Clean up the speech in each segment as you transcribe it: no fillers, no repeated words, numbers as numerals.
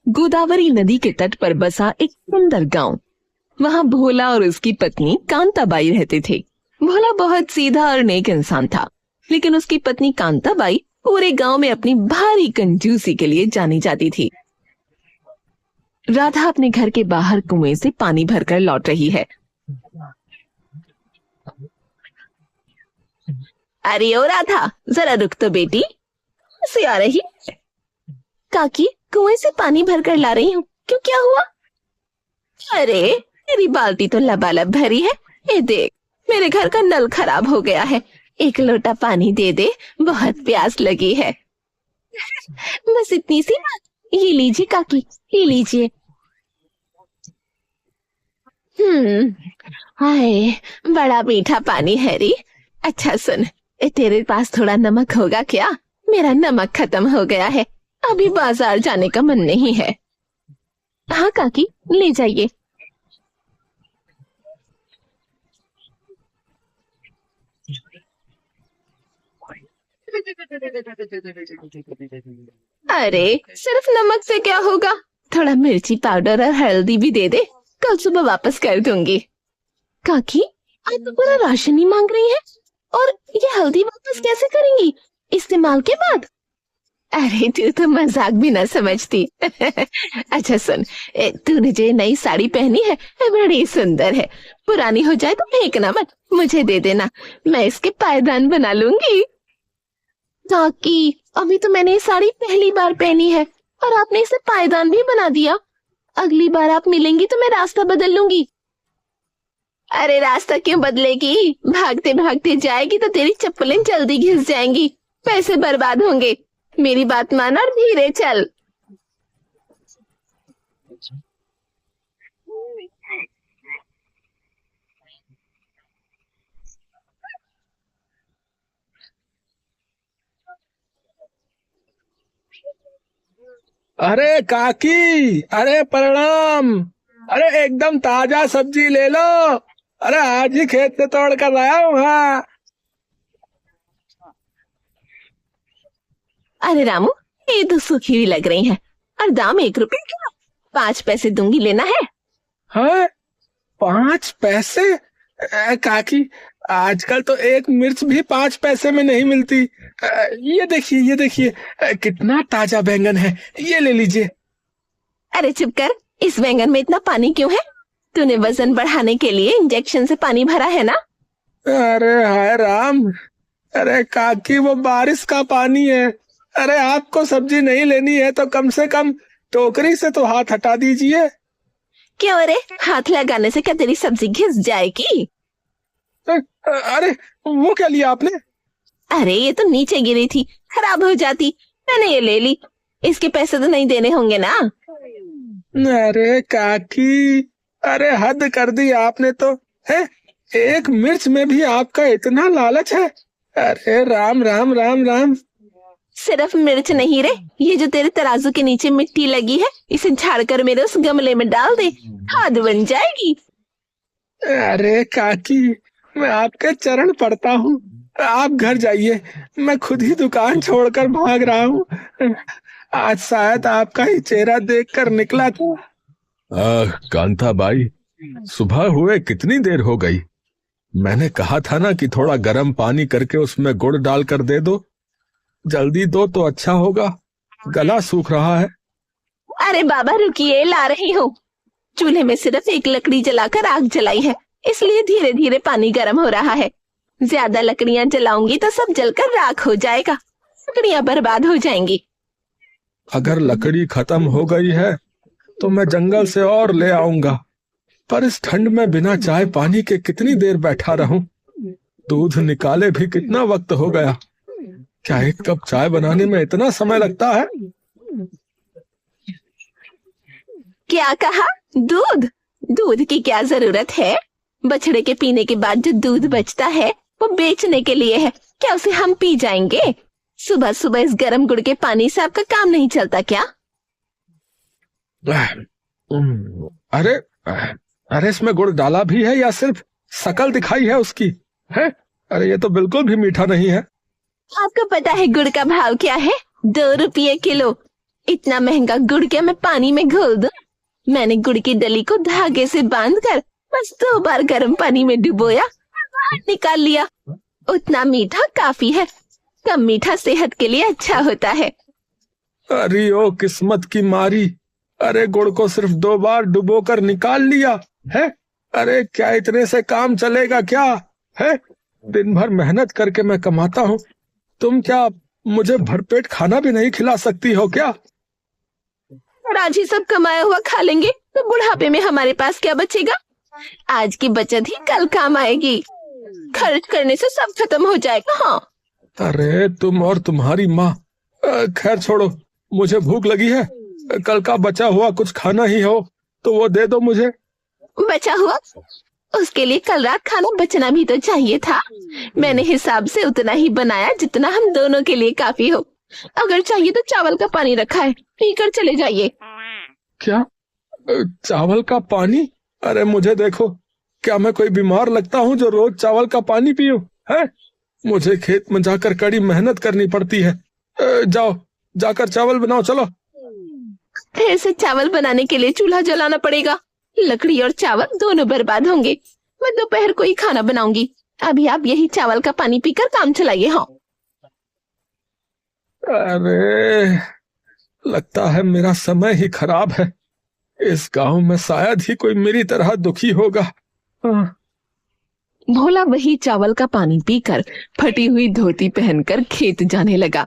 गोदावरी नदी के तट पर बसा एक सुंदर गांव। वहां भोला और उसकी पत्नी कांताबाई रहते थे। भोला बहुत सीधा और नेक इंसान था, लेकिन उसकी पत्नी कांताबाई पूरे गांव में अपनी भारी कंजूसी के लिए जानी जाती थी। राधा अपने घर के बाहर कुएं से पानी भरकर लौट रही है। अरे ओ राधा, जरा रुक तो बेटी, कैसे आ रही? काकी, कुएं से पानी भरकर ला रही हूँ। क्यों, क्या हुआ? अरे तेरी बाल्टी तो लबालब भरी है। ये देख, मेरे घर का नल खराब हो गया है। एक लोटा पानी दे दे, बहुत प्यास लगी है। बस इतनी सी बात। ये लीजिए काकी, ये लीजिए। हाय, बड़ा मीठा पानी है रे। अच्छा सुन, तेरे पास थोड़ा नमक होगा क्या? मेरा नमक खत्म हो गया है, अभी बाजार जाने का मन नहीं है। हाँ काकी, ले जाइए। अरे सिर्फ नमक से क्या होगा, थोड़ा मिर्ची पाउडर और हल्दी भी दे दे, कल सुबह वापस कर दूंगी। काकी, आज तो पूरा राशन ही मांग रही है, और ये हल्दी वापस कैसे करेंगी इस्तेमाल के बाद? अरे तू तो मजाक भी ना समझती। अच्छा सुन, तूने जो नई साड़ी पहनी है बड़ी सुंदर है। पुरानी हो जाए तो फेंकना मत, मुझे दे देना, मैं इसके पायदान बना लूंगी। काकी, अभी तो मैंने ये साड़ी पहली बार पहनी है और आपने इसे पायदान भी बना दिया। अगली बार आप मिलेंगी तो मैं रास्ता बदल लूंगी। अरे रास्ता क्यों बदलेगी, भागते भागते जाएगी तो तेरी चप्पलें जल्दी घिस जाएंगी, पैसे बर्बाद होंगे। मेरी बात मान और धीरे चल। अरे काकी, अरे प्रणाम। अरे एकदम ताजा सब्जी ले लो। अरे आज ही खेत से तोड़ कर लाया हूँ। हाँ, अरे रामू, ये तो सूखी हुई लग रही है, और दाम 1 रुपए किलो। 5 पैसे दूंगी, लेना है? हाँ, 5 पैसे? काकी, आजकल तो एक मिर्च भी 5 पैसे में नहीं मिलती। ये देखिए, ये देखिए, कितना ताजा बैंगन है, ये ले लीजिए। अरे चुप कर, इस बैंगन में इतना पानी क्यों है? तूने वजन बढ़ाने के लिए इंजेक्शन से पानी भरा है ना? अरे हाय राम, अरे काकी वो बारिश का पानी है। अरे आपको सब्जी नहीं लेनी है तो कम से कम टोकरी से तो हाथ हटा दीजिए। क्यों रे, हाथ लगाने से क्या तेरी सब्जी घिस जाएगी? अरे वो क्या लिया आपने? अरे ये तो नीचे गिरी थी, खराब हो जाती, मैंने ये ले ली। इसके पैसे तो नहीं देने होंगे ना? अरे काकी, अरे हद कर दी आपने तो। है, एक मिर्च में भी आपका इतना लालच है? अरे राम राम राम राम। सिर्फ मिर्च नहीं रे, ये जो तेरे तराजू के नीचे मिट्टी लगी है, इसे झाड़ कर मेरे उस गमले में डाल दे, खाद बन जाएगी। अरे काकी, मैं आपके चरण पड़ता हूँ, आप घर जाइए, मैं खुद ही दुकान छोड़कर भाग रहा हूँ। आज शायद आपका ही चेहरा देखकर निकला था। कांताबाई, सुबह हुए कितनी देर हो गई? मैंने कहा था ना कि थोड़ा गर्म पानी करके उसमें गुड़ डालकर दे दो। जल्दी दो तो अच्छा होगा, गला सूख रहा है। अरे बाबा रुकिए, ला रही हूँ। चूल्हे में सिर्फ एक लकड़ी जलाकर आग जलाई है, इसलिए धीरे धीरे पानी गर्म हो रहा है। ज्यादा लकड़ियां जलाऊंगी तो सब जलकर राख हो जाएगा, लकड़ियां बर्बाद हो जाएंगी। अगर लकड़ी खत्म हो गई है तो मैं जंगल से और ले आऊंगा, पर इस ठंड में बिना चाय पानी के कितनी देर बैठा रहूं? दूध निकाले भी कितना वक्त हो गया। क्या एक कप चाय बनाने में इतना समय लगता है? क्या कहा? दूध? दूध की क्या जरूरत है? बछड़े के पीने के बाद जो दूध बचता है वो बेचने के लिए है, क्या उसे हम पी जाएंगे? सुबह सुबह इस गर्म गुड़ के पानी से आपका काम नहीं चलता क्या? अरे अरे इसमें गुड़ डाला भी है या सिर्फ शकल दिखाई है उसकी? है, अरे ये तो बिल्कुल भी मीठा नहीं है। आपको पता है गुड़ का भाव क्या है? 2 रुपये किलो। इतना महंगा गुड़ क्या मैं पानी में घोल दूं? मैंने गुड़ की डली को धागे से बांधकर बस 2 बार गर्म पानी में डुबोया, बाहर निकाल लिया। उतना मीठा काफी है। कम मीठा सेहत के लिए अच्छा होता है। अरे ओ किस्मत की मारी, अरे गुड़ को सिर्फ 2 बार डुबो कर निकाल लिया है। अरे क्या इतने से काम चलेगा क्या है? दिन भर मेहनत करके मैं कमाता हूँ, तुम क्या मुझे भरपेट खाना भी नहीं खिला सकती हो क्या? और आज ही सब कमाया हुआ खा लेंगे तो बुढ़ापे में हमारे पास क्या बचेगा? आज की बचत ही कल काम आएगी। खर्च करने से सब खत्म हो जाएगा। हाँ, अरे तुम और तुम्हारी माँ, खैर छोड़ो, मुझे भूख लगी है। कल का बचा हुआ कुछ खाना ही हो तो वो दे दो मुझे। बचा हुआ? उसके लिए कल रात खाना बचना भी तो चाहिए था। मैंने हिसाब से उतना ही बनाया जितना हम दोनों के लिए काफी हो। अगर चाहिए तो चावल का पानी रखा है, पीकर चले जाइए। क्या? चावल का पानी? अरे मुझे देखो, क्या मैं कोई बीमार लगता हूँ जो रोज चावल का पानी पीऊं? है, मुझे खेत में जाकर कड़ी मेहनत करनी पड़ती है। जाओ, जाकर चावल बनाओ, चलो। फिर से चावल बनाने के लिए चूल्हा जलाना पड़ेगा। लकड़ी और चावल दोनों बर्बाद होंगे। मैं दोपहर को ही खाना बनाऊंगी। अभी आप यही चावल का पानी पीकर काम चलाइए। हाँ, अरे लगता है मेरा समय ही खराब है। इस गांव में शायद ही कोई मेरी तरह दुखी होगा। भोला वही चावल का पानी पीकर फटी हुई धोती पहनकर खेत जाने लगा।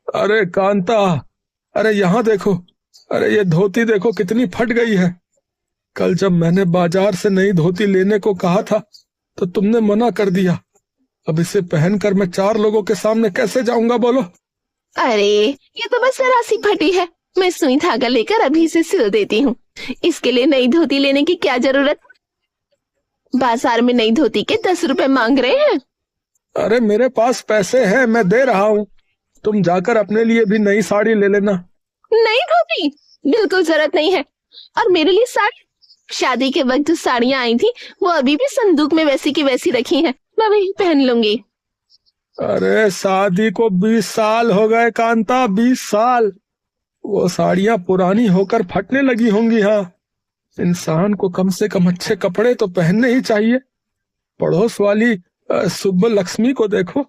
अरे कांता, अरे यहाँ देखो, अरे ये धोती देखो कितनी फट गई है। कल जब मैंने बाजार से नई धोती लेने को कहा था तो तुमने मना कर दिया। अब इसे पहनकर मैं 4 लोगों के सामने कैसे जाऊंगा बोलो? अरे ये तो बस जरा सी फटी है। मैं सुई धागा लेकर अभी इसे सिल देती हूँ। इसके लिए नई धोती लेने की क्या जरूरत? बाजार में नई धोती के 10 रुपए मांग रहे हैं। अरे मेरे पास पैसे हैं, मैं दे रहा हूँ। तुम जाकर अपने लिए भी नई साड़ी ले लेना। नई धोती? बिल्कुल जरूरत नहीं है। और मेरे लिए साड़ी? शादी के वक्त जो साड़ियाँ आई थी वो अभी भी संदूक में वैसी की वैसी रखी हैं। मैं वही पहन लूंगी। अरे शादी को 20 साल हो गए कांता, 20 साल। वो साड़ियां पुरानी होकर फटने लगी होंगी। हाँ, इंसान को कम से कम अच्छे कपड़े तो पहनने ही चाहिए। पड़ोस वाली सुब्बा लक्ष्मी को देखो,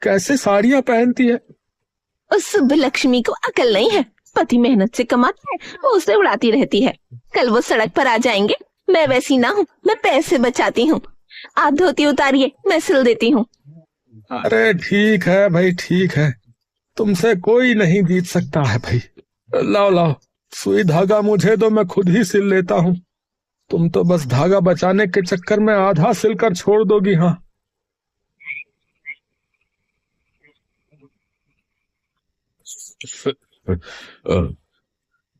कैसे साड़ियां पहनती है। उस सुब्बा लक्ष्मी को अकल नहीं है। पति मेहनत से कमाता है, वो उसे उड़ाती रहती है। कल वो सड़क पर आ जाएंगे। मैं वैसी ना हूँ, मैं पैसे बचाती हूँ। आप धोती उतारिए, मैं सिल देती हूँ। अरे ठीक है भाई, ठीक है, तुमसे कोई नहीं जीत सकता है भाई। लाओ लाओ, सुई धागा मुझे दो, मैं खुद ही सिल लेता हूँ। तुम तो बस धागा बचाने के चक्कर में आधा सिलकर छोड़ दोगी। हाँ,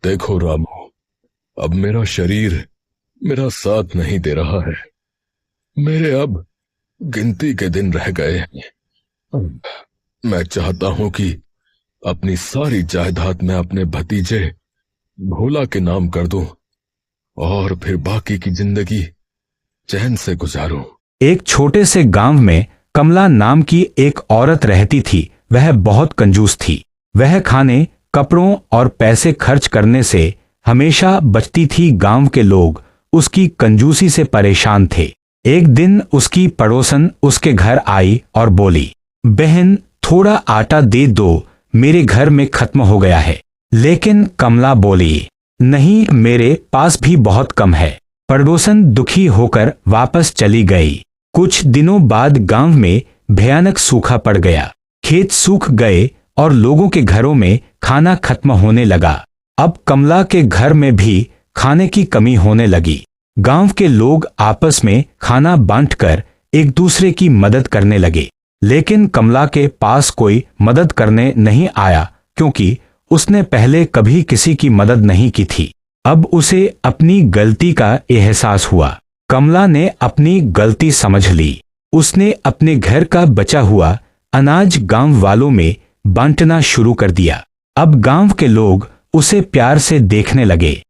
देखो रामू, अब मेरा शरीर मेरा साथ नहीं दे रहा है। मेरे अब गिनती के दिन रह गए हैं। मैं चाहता हूं कि अपनी सारी जायदाद मैं अपने भतीजे भोला के नाम कर दूं और फिर बाकी की जिंदगी चैन से गुजारूं। एक छोटे से गांव में कमला नाम की एक औरत रहती थी। वह बहुत कंजूस थी। वह खाने, कपड़ों और पैसे खर्च करने से हमेशा बचती थी। गांव के लोग उसकी कंजूसी से परेशान थे। एक दिन उसकी पड़ोसन उसके घर आई और बोली, बहन थोड़ा आटा दे दो, मेरे घर में खत्म हो गया है। लेकिन कमला बोली, नहीं, मेरे पास भी बहुत कम है। पड़ोसन दुखी होकर वापस चली गई। कुछ दिनों बाद गांव में भयानक सूखा पड़ गया। खेत सूख गए और लोगों के घरों में खाना खत्म होने लगा। अब कमला के घर में भी खाने की कमी होने लगी। गांव के लोग आपस में खाना बांटकर एक दूसरे की मदद करने लगे। लेकिन कमला के पास कोई मदद करने नहीं आया, क्योंकि उसने पहले कभी किसी की मदद नहीं की थी। अब उसे अपनी गलती का एहसास हुआ। कमला ने अपनी गलती समझ ली। उसने अपने घर का बचा हुआ अनाज गांव वालों में बांटना शुरू कर दिया। अब गांव के लोग उसे प्यार से देखने लगे।